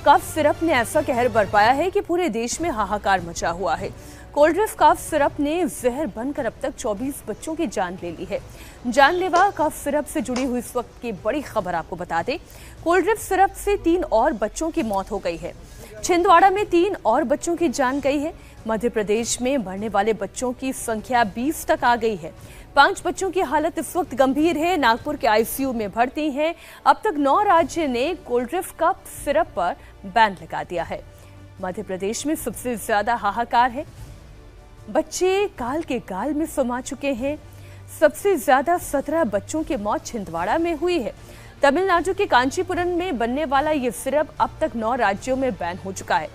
Cough syrup ने ऐसा कहर बरपाया है कि पूरे देश में हाहाकार मचा हुआ है। कोल्ड ड्रिफ्ट कफ सिरप ने जहर बनकर अब तक 24 बच्चों की जान ले ली है। जानलेवा कफ सिरप से जुड़ी हुई इस वक्त की बड़ी खबर आपको बता दें। कोल्ड ड्रिफ्ट सिरप से 3 और बच्चों की मौत हो गई है। छिंदवाड़ा में 3 और बच्चों की जान गई है। मध्य प्रदेश में मरने वाले बच्चों की संख्या 20 तक आ गई है। 5 बच्चों की हालत इस वक्त गंभीर है, नागपुर के आईसीयू में भर्ती हैं। अब तक 9 राज्य ने कोल्ड ड्रिफ्ट कफ सिरप पर बैन लगा दिया है। मध्य प्रदेश में सबसे ज्यादा हाहाकार है। बच्चे काल के गाल में समा चुके हैं। सबसे ज्यादा 17 बच्चों की मौत छिंदवाड़ा में हुई है। तमिलनाडु के कांचीपुरम में बनने वाला ये सिरप अब तक 9 राज्यों में बैन हो चुका है।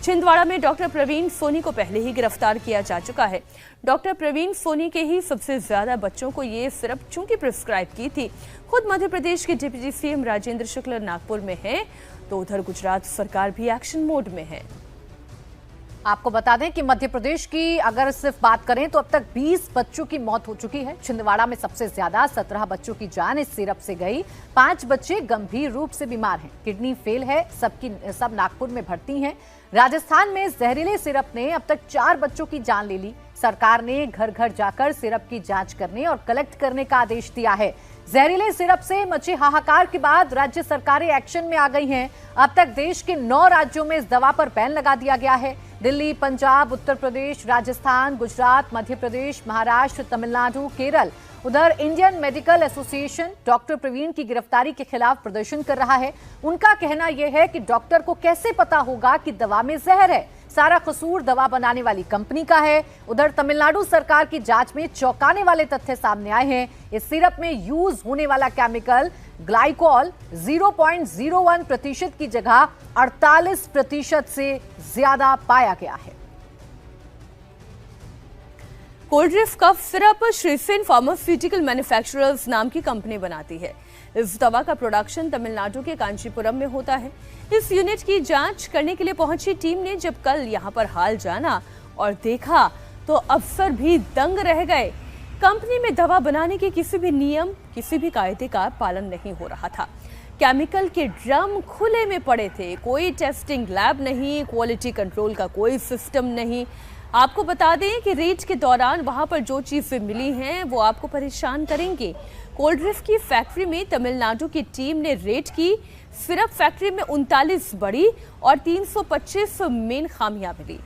छिंदवाड़ा में डॉक्टर प्रवीण सोनी को पहले ही गिरफ्तार किया जा चुका है। डॉक्टर प्रवीण सोनी के ही सबसे ज्यादा बच्चों को ये सिरप चूंकि प्रिस्क्राइब की थी। खुद मध्य प्रदेश के डिप्टी सीएम राजेंद्र शुक्ल नागपुर में हैं, तो उधर गुजरात सरकार भी एक्शन मोड में है। आपको बता दें कि मध्य प्रदेश की अगर सिर्फ बात करें तो अब तक 20 बच्चों की मौत हो चुकी है। छिंदवाड़ा में सबसे ज्यादा 17 बच्चों की जान इस सिरप से गई। 5 बच्चे गंभीर रूप से बीमार हैं, किडनी फेल है, सब नागपुर में भर्ती हैं। राजस्थान में जहरीले सिरप ने अब तक 4 बच्चों की जान ले ली। सरकार ने घर घर जाकर सिरप की जांच करने और कलेक्ट करने का आदेश दिया है। जहरीले सिरप से मचे हाहाकार के बाद राज्य सरकारें एक्शन में आ गई हैं। अब तक देश के 9 राज्यों में इस दवा पर बैन लगा दिया गया है। दिल्ली, पंजाब, उत्तर प्रदेश, राजस्थान, गुजरात, मध्य प्रदेश, महाराष्ट्र, तमिलनाडु, केरल। उधर Indian medical association doctor Praveen की गिरफ्तारी के खिलाफ प्रदर्शन कर रहा है। उनका कहना यह है कि डॉक्टर को कैसे पता होगा कि दवा में जहर है, सारा कसूर दवा बनाने वाली कंपनी का है। उधर तमिलनाडु सरकार की जांच में चौंकाने वाले तथ्य सामने आए हैं। इस सिरप में यूज होने वाला केमिकल ग्लाइकोल 0.01% की जगह 48% से ज्यादा पाया गया है। Coldrif cough syrup Sresan pharmaceutical manufacturers नाम की कंपनी बनाती है। इस दवा का प्रोडक्शन तमिलनाडु के कांचीपुरम में होता है। इस यूनिट की जांच करने के लिए पहुंची टीम ने जब कल यहां पर हाल जाना और देखा तो अफसर भी दंग रह गए। कंपनी में दवा बनाने के किसी भी नियम, किसी भी कायदे का पालन नहीं हो रहा था। केमिकल के ड्रम खुले में पड़े थे, कोई टेस्टिंग लैब नहीं, क्वालिटी कंट्रोल का कोई सिस्टम नहीं। आपको बता दें कि रेड के दौरान वहां पर जो चीजें मिली हैं वो आपको परेशान करेंगे। कोल्ड ड्रिफ्ट की फैक्ट्री में तमिलनाडु की टीम ने रेड की। सिरप फैक्ट्री में 39 बड़ी और 325 मेन खामियां मिली।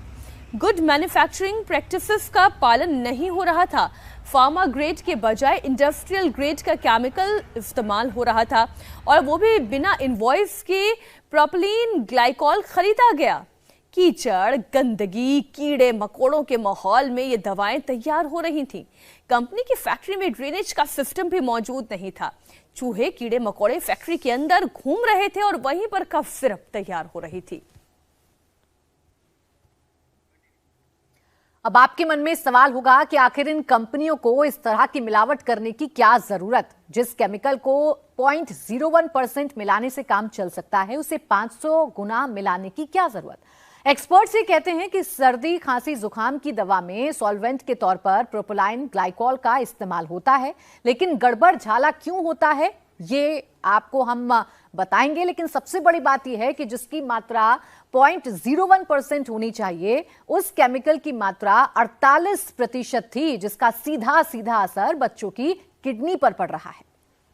गुड मैन्युफैक्चरिंग प्रैक्टिसेस का पालन नहीं हो रहा था। फार्मा ग्रेड के बजाय इंडस्ट्रियल ग्रेड का केमिकल इस्तेमाल हो रहा था और वो भी बिना इनवॉइस के प्रोपिलीन ग्लाइकोल खरीदा गया। कीचड़, गंदगी, कीड़े मकोड़ों के माहौल में ये दवाएं तैयार हो रही थीं। कंपनी की फैक्ट्री में ड्रेनेज का सिस्टम भी मौजूद नहीं था। चूहे, कीड़े मकोड़े फैक्ट्री के अंदर घूम रहे थे और वहीं पर कफ सिरप तैयार हो रही थी। अब आपके मन में सवाल होगा कि आखिर इन कंपनियों को इस तरह की मिलावट करने की क्या जरूरत। जिस केमिकल को 0.01% मिलाने से काम चल सकता है, उसे 500 गुना मिलाने की क्या जरूरत। एक्सपर्ट्स ये कहते हैं कि सर्दी, खांसी, जुकाम की दवा में सॉल्वेंट के तौर पर प्रोपिलाइन ग्लाइकोल का इस्तेमाल होता है, लेकिन गड़बड़ झाला क्यों होता है ये आपको हम बताएंगे। लेकिन सबसे बड़ी बात यह है कि जिसकी मात्रा 0.01% होनी चाहिए, उस केमिकल की मात्रा 48% थी, जिसका सीधा सीधा असर बच्चों की किडनी पर पड़ रहा है।